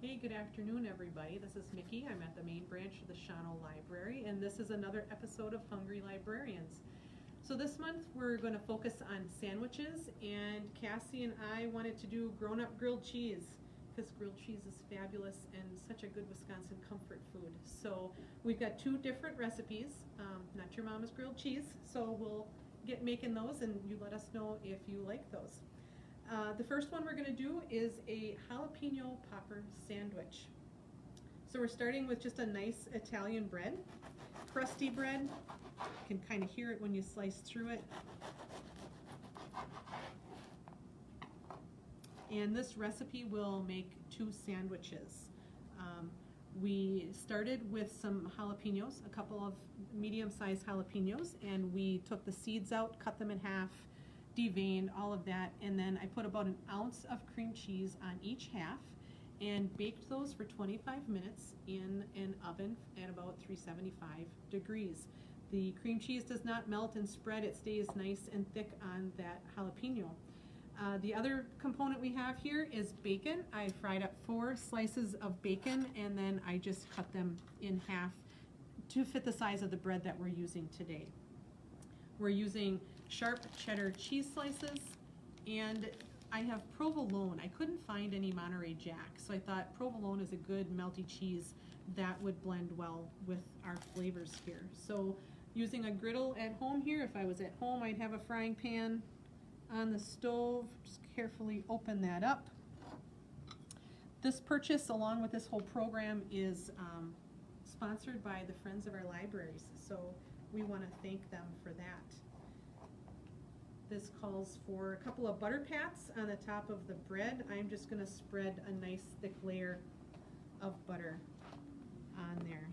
Hey, good afternoon, everybody. This is Mickey. I'm at the main branch of the Shawano Library, and this is another episode of Hungry Librarians. So this month we're going to focus on sandwiches, and Cassie and I wanted to do grown-up grilled cheese because grilled cheese is fabulous and such a good Wisconsin comfort food. So we've got two different recipes, not your mama's grilled cheese, so we'll get making those and you let us know if you like those. The first one we're going to do is a jalapeno popper sandwich. So we're starting with just a nice Italian bread, crusty bread. You can kind of hear it when you slice through it. And this recipe will make 2 sandwiches. We started with some jalapenos, a couple of medium-sized jalapenos, and we took the seeds out, cut them in half, deveined, all of that, and then I put about an ounce of cream cheese on each half and baked those for 25 minutes in an oven at about 375 degrees. The cream cheese does not melt and spread, it stays nice and thick on that jalapeno. The other component we have here is bacon. I fried up 4 slices of bacon and then I just cut them in half to fit the size of the bread that we're using today. We're using sharp cheddar cheese slices, and I have provolone. I couldn't find any Monterey Jack, so I thought provolone is a good melty cheese that would blend well with our flavors here. So using a griddle at home here, if I was at home, I'd have a frying pan on the stove. Just carefully open that up. This purchase, along with this whole program, is sponsored by the Friends of our Libraries, so we want to thank them for that. This calls for a couple of butter pats on the top of the bread. I'm just going to spread a nice thick layer of butter on there.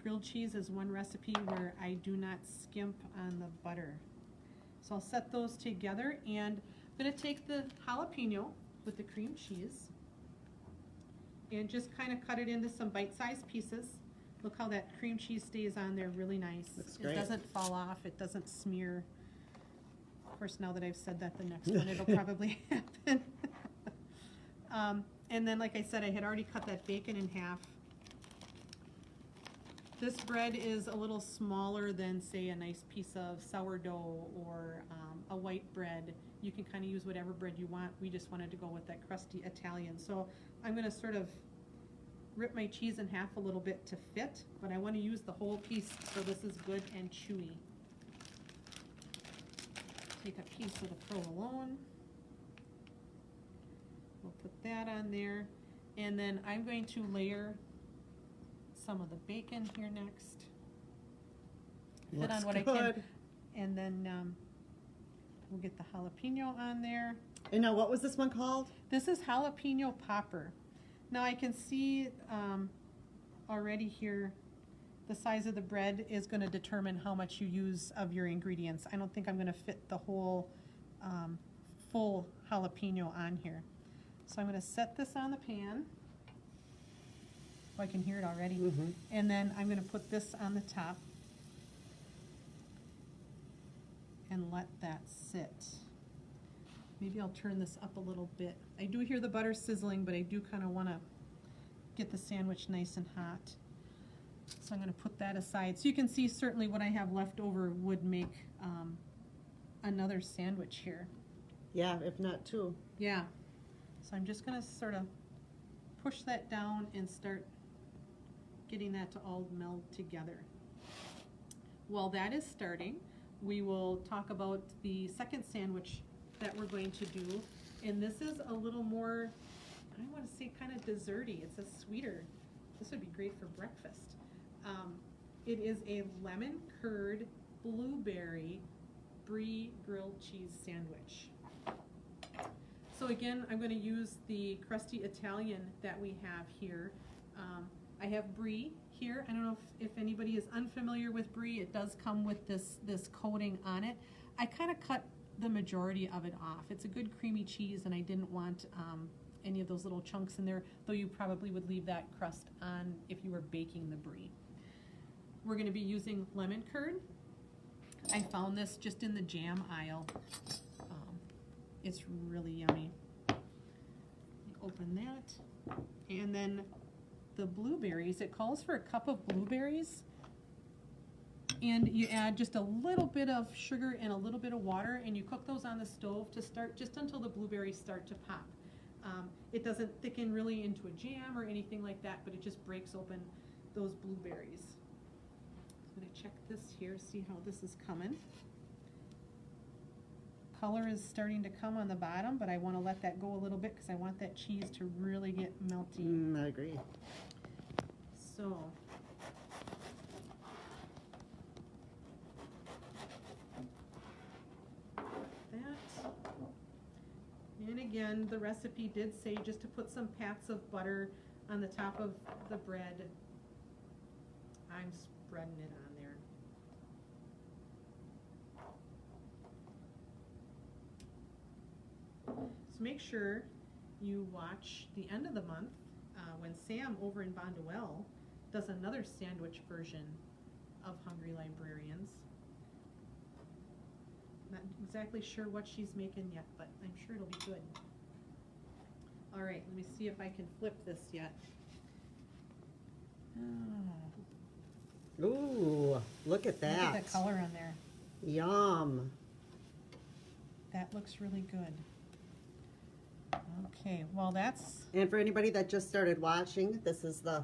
Grilled cheese is one recipe where I do not skimp on the butter. So I'll set those together, and I'm going to take the jalapeno with the cream cheese and just kind of cut it into some bite-sized pieces. Look how that cream cheese stays on there really nice. Looks great. It doesn't fall off, it doesn't smear. Of course, now that I've said that, the next one it'll probably happen. And then, like I said, I had already cut that bacon in half. This bread is a little smaller than, say, a nice piece of sourdough or a white bread. You can kind of use whatever bread you want. We just wanted to go with that crusty Italian. So I'm going to sort of rip my cheese in half a little bit to fit, but I want to use the whole piece so this is good and chewy. Take a piece of the provolone. We'll put that on there. And then I'm going to layer some of the bacon here next. Fit on what I can. And then we'll get the jalapeno on there. And now, what was this one called? This is Jalapeno Popper. Now I can see already here the size of the bread is going to determine how much you use of your ingredients. I don't think I'm going to fit the whole full jalapeno on here. So I'm going to set this on the pan. Oh, I can hear it already. Mm-hmm. And then I'm going to put this on the top and let that sit. Maybe I'll turn this up a little bit. I do hear the butter sizzling, but I do kind of want to get the sandwich nice and hot. So I'm going to put that aside. So you can see certainly what I have left over would make another sandwich here. Yeah, if not 2. Yeah. So I'm just going to sort of push that down and start getting that to all meld together. While that is starting, we will talk about the second sandwich that we're going to do. And this is a little more, I want to say kind of desserty. It's a sweeter. This would be great for breakfast. It is a lemon curd blueberry brie grilled cheese sandwich. So again, I'm going to use the crusty Italian that we have here. I have brie here. I don't know if anybody is unfamiliar with brie. It does come with this coating on it. I kind of cut the majority of it off. It's a good creamy cheese, and I didn't want any of those little chunks in there, though you probably would leave that crust on if you were baking the brie. We're going to be using lemon curd. I found this just in the jam aisle. It's really yummy. open that. And then the blueberries, it calls for a cup of blueberries. And you add just a little bit of sugar and a little bit of water, and you cook those on the stove to start just until the blueberries start to pop. It doesn't thicken really into a jam or anything like that, but it just breaks open those blueberries. I'm going to check this here, see how this is coming. Color is starting to come on the bottom, but I want to let that go a little bit because I want that cheese to really get melty. I agree. So, that. And again, the recipe did say just to put some pats of butter on the top of the bread. I'm spreading it on there. So make sure you watch the end of the month when Sam over in Bonduelle does another sandwich version of Hungry Librarians. Not exactly sure what she's making yet, but I'm sure it'll be good. All right, let me see if I can flip this yet. Oh. Ooh, look at that. Look at that color on there. Yum. That looks really good. Okay, well that's And for anybody that just started watching, this is the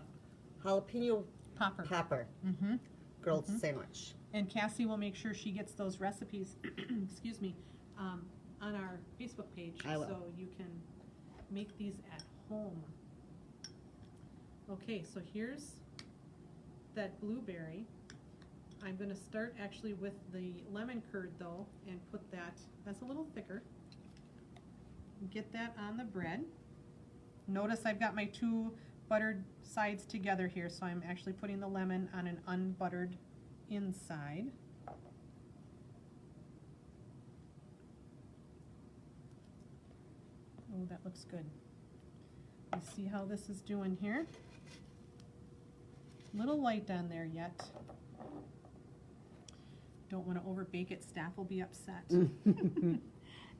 jalapeno popper Mm-hmm. grilled sandwich. And Cassie will make sure she gets those recipes, excuse me, on our Facebook page, I will. so you can make these at home. Okay, so here's that blueberry. I'm going to start actually with the lemon curd though, and put that's a little thicker. Get that on the bread. Notice I've got my two buttered sides together here, so I'm actually putting the lemon on an unbuttered inside. Oh, that looks good. You see how this is doing here? Little light on there yet. Don't want to over bake it, staff will be upset.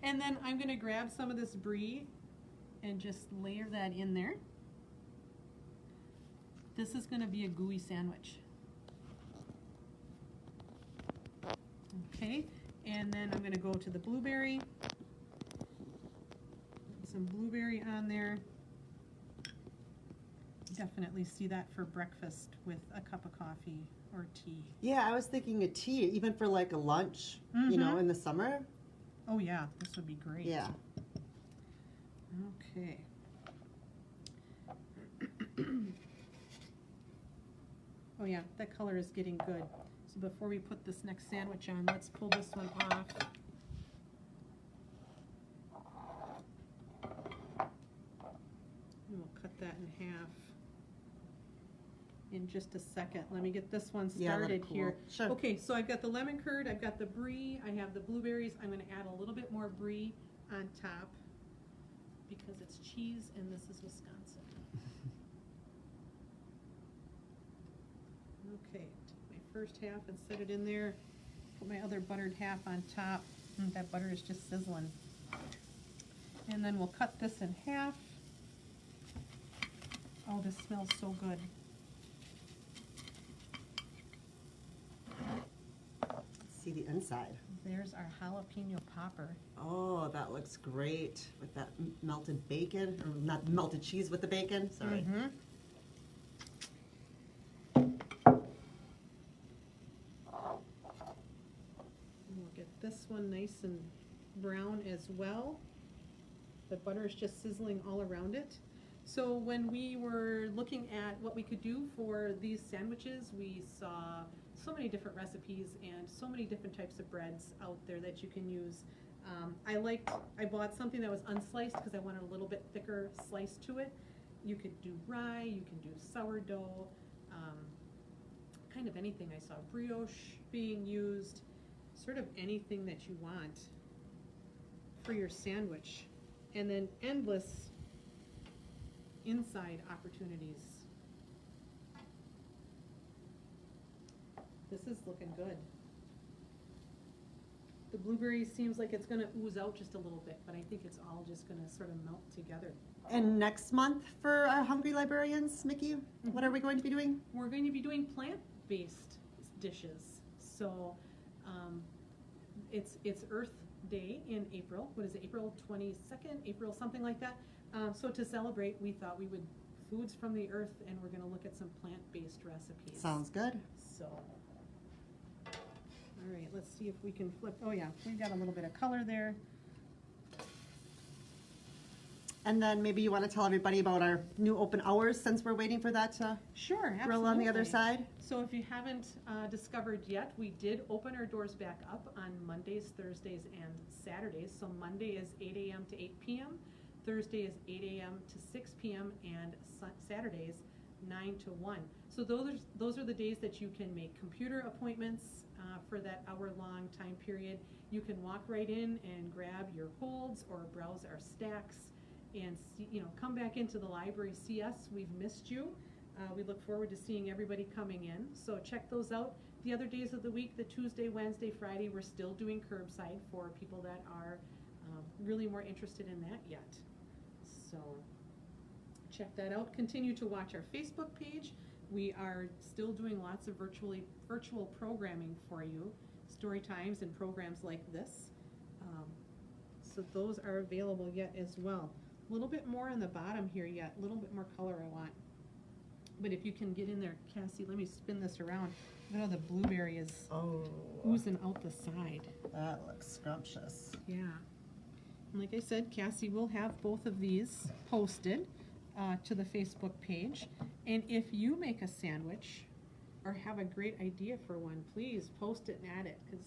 And then I'm going to grab some of this brie and just layer that in there. This is going to be a gooey sandwich. Okay, and then I'm going to go to the blueberry. Put some blueberry on there. Definitely see that for breakfast with a cup of coffee or tea. Yeah, I was thinking a tea, even for like a lunch, you know, in the summer. Oh yeah, this would be great. Yeah. Okay. Oh yeah, that color is getting good. So before we put this next sandwich on, let's pull this one off. And we'll cut that in half in just a second. Let me get this one started here. Sure. Okay, so I've got the lemon curd, I've got the brie, I have the blueberries. I'm going to add a little bit more brie on top because it's cheese and this is Wisconsin. Okay, take my first half and set it in there. Put my other buttered half on top. That butter is just sizzling. And then we'll cut this in half. Oh, this smells so good. See the inside. There's our jalapeno popper. Oh, that looks great with that melted bacon, or not melted cheese with the bacon. Sorry. We'll get this one nice and brown as well. The butter is just sizzling all around it. So when we were looking at what we could do for these sandwiches, we saw so many different recipes and so many different types of breads out there that you can use. I bought something that was unsliced because I wanted a little bit thicker slice to it. You could do rye, you can do sourdough, kind of anything. I saw brioche being used, sort of anything that you want for your sandwich. And then endless inside opportunities. This is looking good. The blueberry seems like it's gonna ooze out just a little bit, but I think it's all just gonna sort of melt together. And next month for our Hungry Librarians, Mickey, what are we going to be doing? We're going to be doing plant-based dishes. So it's Earth Day in April. What is it, April 22nd? April something like that. So to celebrate, we thought we would foods from the earth, and we're going to look at some plant-based recipes. Sounds good. So, all right, let's see if we can flip. Oh yeah, we got a little bit of color there. And then maybe you want to tell everybody about our new open hours since we're waiting for that to Sure, absolutely. grill on the other side. So if you haven't discovered yet, we did open our doors back up on Mondays, Thursdays, and Saturdays. So Monday is 8 a.m. to 8 p.m., Thursday is 8 a.m. to 6 p.m., and Saturdays 9 to 1. So those are the days that you can make computer appointments for that hour-long time period. You can walk right in and grab your holds or browse our stacks and see, come back into the library, see us. We've missed you. We look forward to seeing everybody coming in. So check those out. The other days of the week, the Tuesday, Wednesday, Friday, we're still doing curbside for people that are really more interested in that yet. So check that out. Continue to watch our Facebook page. We are still doing lots of virtual programming for you, story times and programs like this. So those are available yet as well. A little bit more on the bottom here yet, a little bit more color I want. But if you can get in there, Cassie, let me spin this around. Look how the blueberry is oozing out the side. That looks scrumptious. Yeah. And like I said, Cassie will have both of these posted to the Facebook page. And if you make a sandwich or have a great idea for one, please post it and add it, because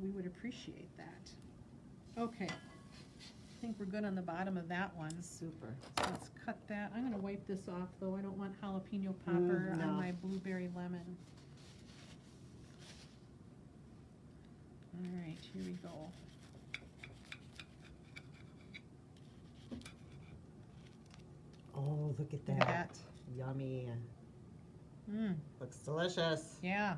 we would appreciate that. Okay. I think we're good on the bottom of that one. Super. So let's cut that. I'm going to wipe this off, though. I don't want jalapeno popper no. on my blueberry lemon. All right, here we go. Oh, look at that. Look at that. Yummy. Mm. Looks delicious. Yeah.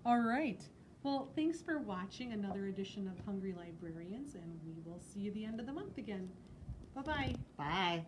All right. Well, thanks for watching another edition of Hungry Librarians, and we will see you at the end of the month again. Bye-bye. Bye.